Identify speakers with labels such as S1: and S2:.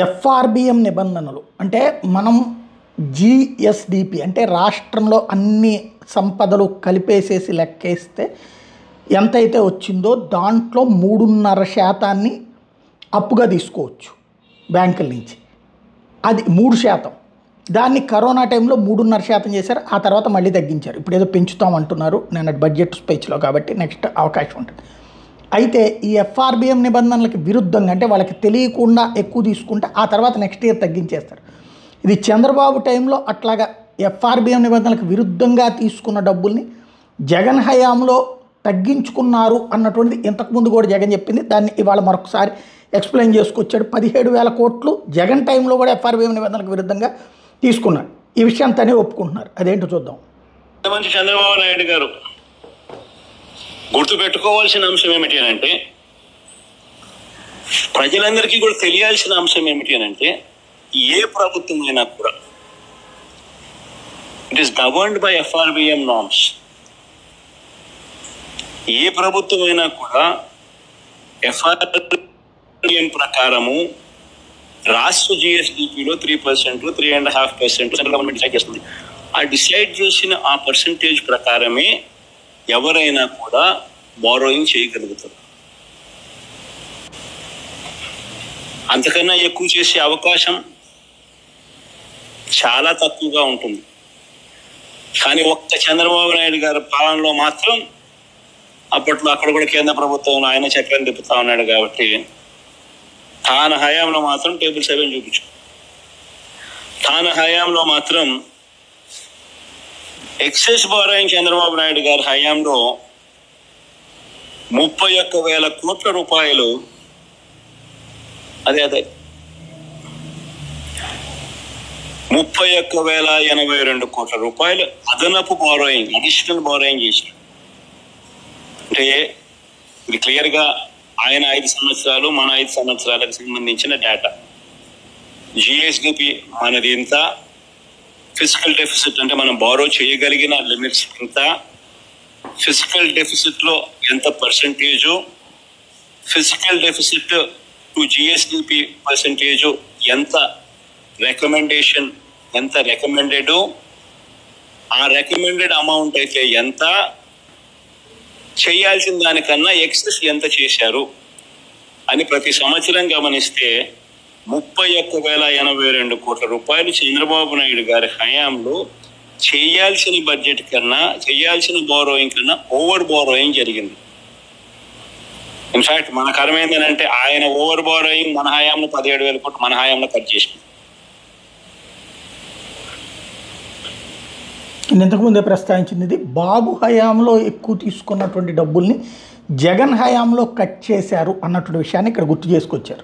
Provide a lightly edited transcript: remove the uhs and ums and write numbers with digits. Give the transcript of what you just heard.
S1: FRBM నిబంధనలు అంటే మనం జిఎస్డిపి అంటే రాష్ట్రంలో అన్ని సంపదలు కలిపేసేసి లెక్కేస్తే ఎంతైతే వచ్చిందో దాంట్లో 3.5% అప్పుగా తీసుకోవచ్చు బ్యాంకుల నుంచి. అది 3%. దాన్ని కరోనా టైంలో 3.5% చేశారు. ఆ తర్వాత మళ్ళీ తగ్గించారు. ఇప్పుడు ఏదో పెంచుతామంటున్నారు నేను బడ్జెట్ స్పీచ్లో, కాబట్టి నెక్స్ట్ అవకాశం ఉంటుంది. అయితే ఈ ఎఫ్ఆర్బిఎం నిబంధనలకు విరుద్ధంగా అంటే వాళ్ళకి తెలియకుండా ఎక్కువ తీసుకుంటే ఆ తర్వాత నెక్స్ట్ ఇయర్ తగ్గించేస్తారు. ఇది చంద్రబాబు టైంలో అట్లాగా ఎఫ్ఆర్బిఎం నిబంధనలకు విరుద్ధంగా తీసుకున్న డబ్బుల్ని జగన్ హయాంలో తగ్గించుకున్నారు అన్నటువంటిది ఇంతకుముందు కూడా జగన్ చెప్పింది. దాన్ని ఇవాళ మరొకసారి ఎక్స్ప్లెయిన్ చేసుకొచ్చాడు. 17,000 కోట్లు జగన్ టైంలో కూడా ఎఫ్ఆర్బిఎం నిబంధనలకు విరుద్ధంగా తీసుకున్నారు. ఈ విషయం తనే ఒప్పుకుంటున్నారు. అదేంటో చూద్దాం.
S2: చంద్రబాబు నాయుడు గారు గుర్తుపెట్టుకోవాల్సిన అంశం ఏమిటి అని అంటే, ప్రజలందరికీ కూడా తెలియాల్సిన అంశం ఏమిటి అని అంటే, ఏ ప్రభుత్వం అయినా కూడా it is governed by FRBM norms. ఏ ప్రభుత్వం అయినా కూడా ఎఫ్ఆర్బిఎం ప్రకారము రాష్ట్ర జిఎస్డిపిలో 3%, 3.5% సెంట్రల్ గవర్నమెంట్ డిసైడ్ చేస్తుంది. ఆ డిసైడ్ చేసిన ఆ పర్సంటేజ్ ప్రకారమే ఎవరైనా కూడా బారోయింగ్ చేయగలుగుతారు. అంతకన్నా ఎక్కువ చేసే అవకాశం చాలా తక్కువగా ఉంటుంది. కానీ ఒక్క చంద్రబాబు నాయుడు గారి పాలనలో మాత్రం అప్పట్లో అక్కడ కూడా కేంద్ర ప్రభుత్వం ఆయన చక్రం తిప్పుతా ఉన్నాడు కాబట్టి తాన హయాంలో మాత్రం టేబుల్ 7 చూపించు. తాన హయాంలో మాత్రం ఎక్సెస్ బారోయింగ్ చంద్రబాబు నాయుడు గారి హయాంలో 31,000 కోట్ల రూపాయలు, అదే 31,082 కోట్ల రూపాయలు అదనపు బారోయింగ్, అడిషనల్ బారోయింగ్ చేశారు. అంటే ఇది క్లియర్గా ఆయన 5 సంవత్సరాలు మన 5 సంవత్సరాలకు సంబంధించిన డేటా. జిఎస్డిపి మనది ఇంత, ఫిజికల్ డెఫిసిట్ అంటే మనం బారో చేయగలిగిన లిమిట్స్ ఎంత, ఫిజికల్ డెఫిసిట్లో ఎంత percentage, physical deficit to GSDP percentage ఎంత, రికమెండేషన్ ఎంత రికమెండెడ్, ఆ రికమెండెడ్ అమౌంట్ అయితే ఎంత, చేయాల్సిన దానికన్నా ఎక్సెస్ ఎంత చేశారు అని ప్రతి సంవత్సరం గమనిస్తే 31,082 కోట్ల రూపాయలు చంద్రబాబు నాయుడు గారి హయాంలో చేయాల్సిన బడ్జెట్ కన్నా, చేయాల్సిన బారోయింగ్ కన్నా ఓవర్ బారోయింగ్ జరిగింది. ఇన్ఫాక్ట్ మన కరం ఏంటంటే ఆయన ఓవర్ బారోయింగ్ మన హయాంలో 17,000 కోట్లు మన హయాంలో కట్ చేసింది.
S1: ఇంతకుముందే ప్రస్తావించింది బాబు హయాంలో ఎక్కువ తీసుకున్నటువంటి డబ్బుల్ని జగన్ హయాంలో కట్ చేశారు అన్నటువంటి విషయాన్ని ఇక్కడ గుర్తు చేసుకొచ్చారు.